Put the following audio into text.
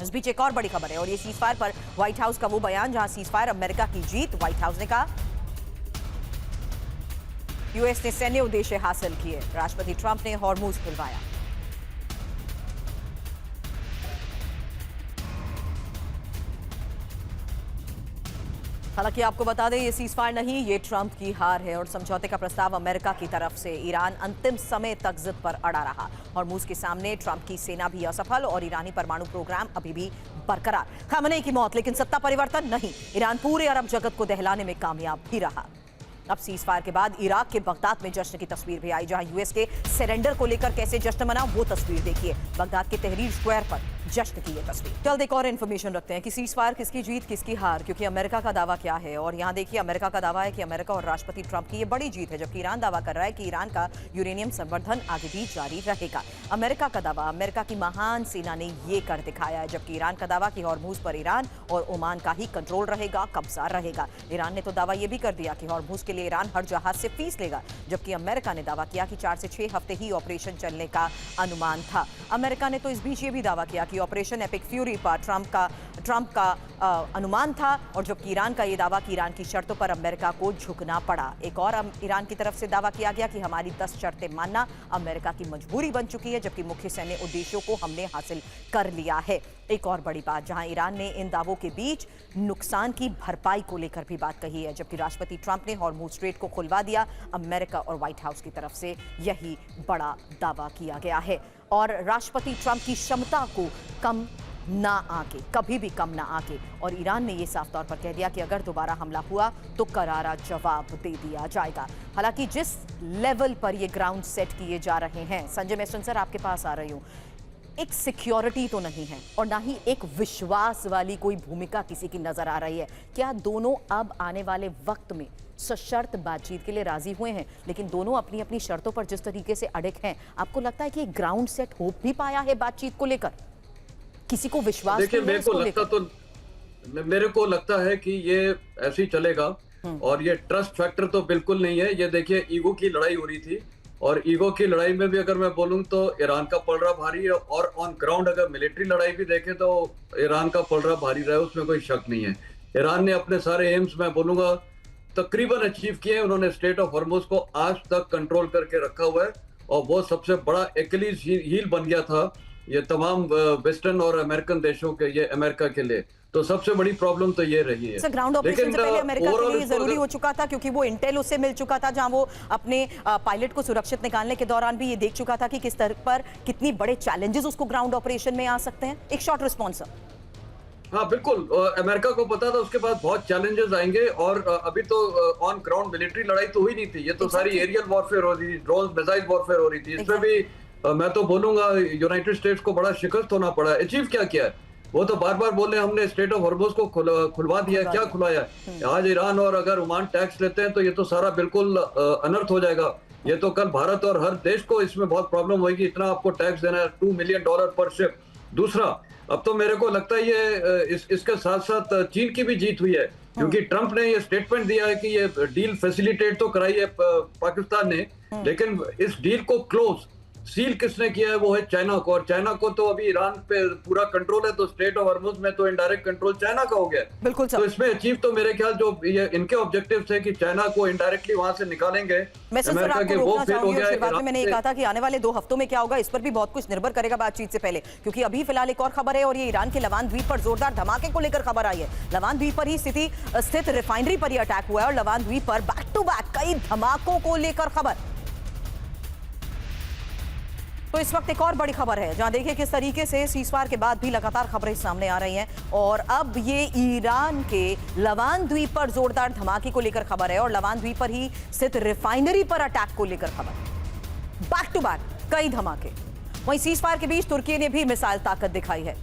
इस बीच एक और बड़ी खबर है और ये सीजफायर पर व्हाइट हाउस का वो बयान जहां सीजफायर अमेरिका की जीत। व्हाइट हाउस ने कहा यूएस ने सैन्य उद्देश्य हासिल किए, राष्ट्रपति ट्रंप ने हॉर्मूज खुलवाया। हालांकि आपको बता दें ये सीजफायर नहीं, ये ट्रंप की हार है और समझौते का प्रस्ताव अमेरिका की तरफ से। ईरान अंतिम समय तक जिद पर अड़ा रहा। हॉर्मूज के सामने ट्रंप की सेना भी असफल और ईरानी परमाणु प्रोग्राम अभी भी बरकरार। खामनेई की मौत लेकिन सत्ता परिवर्तन नहीं। ईरान पूरे अरब जगत को दहलाने में कामयाब भी रहा। अब सीजफायर के बाद इराक के बगदाद में जश्न की तस्वीर भी आई, जहां यूएस के सरेंडर को लेकर कैसे जश्न मना वो तस्वीर देखिए। बगदाद के तहरीर स्क्वायर पर जश्न की ये तस्वीर। जल्द एक और इन्फॉर्मेशन रखते हैं कि सीजफायर किसकी जीत किसकी हार, क्योंकि अमेरिका का दावा क्या है। और यहाँ देखिए अमेरिका का दावा है कि अमेरिका और राष्ट्रपति ट्रंप की ये बड़ी जीत है, जबकि ईरान दावा कर रहा है कि ईरान का यूरेनियम संवर्धन आगे भी जारी रहेगा। अमेरिका का दावा, अमेरिका की महान सेना ने ये कर दिखाया है, जबकि ईरान का दावा कि हॉर्मूज पर ईरान और ओमान का ही कंट्रोल रहेगा, कब्जा रहेगा। ईरान ने तो दावा ये भी कर दिया कि हॉर्मूज के लिए ईरान हर जहाज से फीस लेगा, जबकि अमेरिका ने दावा किया कि 4 से 6 हफ्ते ही ऑपरेशन चलने का अनुमान था। अमेरिका ने तो इस बीच ये भी दावा किया कि ऑपरेशन एपिक फ्यूरी पर ट्रंप का अनुमान था, और जबकि ईरान का ये दावा कि ईरान की शर्तों पर अमेरिका को झुकना पड़ा। एक और ईरान की तरफ से दावा किया गया कि हमारी 10 शर्तें मानना अमेरिका की मजबूरी बन चुकी है, जबकि मुख्य सैन्य उद्देश्यों को हमने हासिल कर लिया है। एक और बड़ी बात, जहां ईरान ने इन दावों के बीच नुकसान की भरपाई को लेकर भी बात कही है, जबकि राष्ट्रपति ट्रंप ने हॉर्मूज स्ट्रेट को खुलवा दिया। अमेरिका और व्हाइट हाउस की तरफ से यही बड़ा दावा किया गया है। और राष्ट्रपति ट्रंप की क्षमता को कम ना आके, कभी भी कम ना आके, और ईरान ने यह साफ तौर पर कह दिया कि अगर दोबारा हमला हुआ तो करारा जवाब दे दिया जाएगा। हालांकि जिस लेवल पर ये ग्राउंड सेट किए जा रहे हैं, संजय मेस्टन सर आपके पास आ रही हूं, एक सिक्योरिटी तो नहीं है और ना ही एक विश्वास वाली कोई भूमिका किसी की नजर आ रही है। क्या दोनों अब आने वाले वक्त में सशर्त बातचीत के लिए राजी हुए हैं, लेकिन दोनों अपनी अपनी शर्तों पर जिस तरीके से अड़िग हैं, आपको लगता है कि ग्राउंड सेट हो भी पाया है बातचीत को लेकर? किसी को विश्वास? देखिए, मेरे को लगता है कि ये ऐसे ही चलेगा और ये ट्रस्ट फैक्टर तो बिल्कुल नहीं है। ये देखिए, ईगो की लड़ाई हो रही थी और ईगो की लड़ाई में भी अगर मैं बोलूं तो ईरान का पलड़ा भारी है, और ऑन ग्राउंड अगर मिलिट्री लड़ाई भी देखें तो ईरान का पलड़ा भारी रहा है, उसमें कोई शक नहीं है। ईरान ने अपने सारे एम्स, मैं बोलूंगा, तकरीबन अचीव किए। उन्होंने स्टेट ऑफ हॉर्मुज को आज तक कंट्रोल करके रखा हुआ है और वो सबसे बड़ा एक्लीज हील बन गया था ये तमाम वेस्टर्न और अमेरिकन देशों के, ये अमेरिका के लिए तो सबसे बड़ी प्रॉब्लम तो ये रही है। ग्राउंड ऑपरेशन से पहले अमेरिका के लिए जरूरी हो चुका था, क्योंकि वो इंटेल उससे मिल चुका था, जहां वो अपने पायलट को सुरक्षित निकालने के दौरान भी ये देख चुका था कि किस तरह पर कितनी बड़े चैलेंजेस उसको ग्राउंड ऑपरेशन में आ सकते हैं। एक शॉर्ट रिस्पॉन्स। हाँ बिल्कुल, अमेरिका को पता था उसके बाद बहुत चैलेंजेस आएंगे, और अभी तो ऑन ग्राउंड मिलिट्री लड़ाई तो हुई नहीं थी, ये तो सारी एरियल वॉरफेयर हो रही थी, ड्रोन मिसाइल वॉरफेयर हो रही थी। इसमें भी मैं तो बोलूंगा यूनाइटेड स्टेट्स को बड़ा शिकस्त होना पड़ा। अचीव क्या किया है? वो तो बार बार बोल रहे हैं हमने स्टेट ऑफ हॉर्मुज को खुलवा दिया। क्या खुलवाया? आज ईरान और अगर ओमान टैक्स लेते हैं तो ये तो सारा बिल्कुल अनर्थ हो जाएगा। ये तो कल भारत और हर देश को इसमें बहुत प्रॉब्लम होगी, इतना आपको टैक्स देना है, $2 मिलियन पर शिप। दूसरा, अब तो मेरे को लगता है ये इसके साथ साथ चीन की भी जीत हुई है, क्योंकि ट्रंप ने ये स्टेटमेंट दिया है कि ये डील फैसिलिटेट तो कराई है पाकिस्तान ने, लेकिन इस डील को क्लोज सील किसने किया है? वो है चाइना को, और चाइना को तो अभी ईरान पे पूरा कंट्रोल है, तो स्टेट ऑफ हॉर्मुज में तो इनडायरेक्ट कंट्रोल चाइना का हो गया। बिल्कुल सर। तो इसमें अचीव तो मेरे ख्याल जो ये इनके ऑब्जेक्टिव थे कि चाइना को इनडायरेक्टली वहां से निकालेंगे, अमेरिका के वो फेल हो गया। शुरुआत में मैंने ये कहा था कि आने वाले 2 हफ्तों में क्या होगा, इस पर भी बहुत कुछ निर्भर करेगा बातचीत से पहले, क्योंकि अभी फिलहाल एक और खबर है और ये ईरान के लवान द्वीप पर जोरदार धमाके को लेकर खबर आई है। लवान द्वीप पर ही स्थित रिफाइनरी पर यह अटैक हुआ है और लवान द्वीप पर बैक टू बैक कई धमाकों को लेकर खबर। तो इस वक्त एक और बड़ी खबर है, जहां देखिए किस तरीके से सीजफायर के बाद भी लगातार खबरें सामने आ रही हैं, और अब ये ईरान के लवान द्वीप पर जोरदार धमाके को लेकर खबर है और लवान द्वीप पर ही स्थित रिफाइनरी पर अटैक को लेकर खबर। बैक टू बैक कई धमाके। वहीं सीजफायर के बीच तुर्की ने भी मिसाइल ताकत दिखाई है।